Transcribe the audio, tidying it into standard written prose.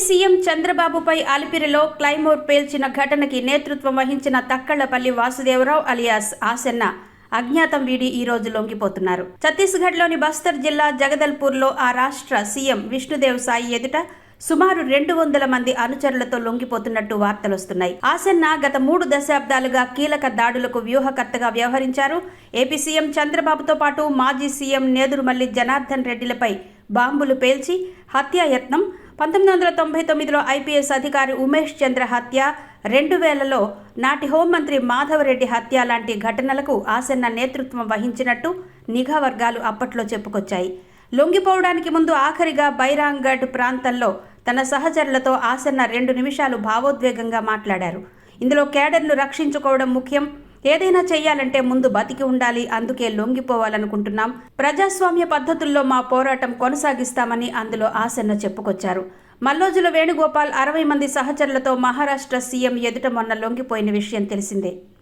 CM చంద్రబాబుపై అలిపిరిలో claymore పేల్చిన ఘటనకి నేతృత్వం వహించిన తక్కళ్లపల్లి వాసుదేవరావు అలియాస్ ఆసెన్న అజ్ఞాతం వీడి ఈ రోజు లొంగిపోతున్నారు. ఛత్తీస్గఢ్లోని బస్తర్ జిల్లా జగదల్పూర్లో ఆ రాష్ట్ర సీఎం విష్ణుదేవ్ సాయి ఎదుట సుమారు 200 మంది అనుచరులతో లొంగిపోతున్నట్టు వార్తలొస్తున్నాయి. ఆసెన్న గత 3 దశాబ్దాలుగా కీలక దాడులకు వ్యూహకర్తగా వ్యవహరించారు. ఏపీ సీఎం చంద్రబాబుతో పాటు మాజీ సీఎం నేదురుమల్లి జనార్దన్ రెడ్డిలపై బాంబులు పేల్చి హత్యాయత్నం, 1999లో ఐపీఎస్ అధికారి ఉమేష్ చంద్ర హత్య, 2000లో నాటి హోంమంత్రి మాధవరెడ్డి హత్య లాంటి ఘటనలకు ఆసెన్న నేతృత్వం వహించినట్టు నిఘా వర్గాలు అప్పట్లో చెప్పుకొచ్చాయి. లొంగిపోవడానికి ముందు ఆఖరిగా బైరాంగఢ్ ప్రాంతంలో తన సహచరులతో ఆసెన్న 2 నిమిషాలు భావోద్వేగంగా మాట్లాడారు. ఇందులో కేడర్ను రక్షించుకోవడం ముఖ్యం, ఏదైనా చెయ్యాలంటే ముందు బతికి ఉండాలి, అందుకే లొంగిపోవాలనుకుంటున్నాం, ప్రజాస్వామ్య పద్ధతుల్లో మా పోరాటం కొనసాగిస్తామని అందులో ఆసెన్న చెప్పుకొచ్చారు. మల్లోజుల వేణుగోపాల్ 60 మంది సహచరులతో మహారాష్ట్ర సీఎం ఎదుట మొన్న లొంగిపోయిన విషయం తెలిసిందే.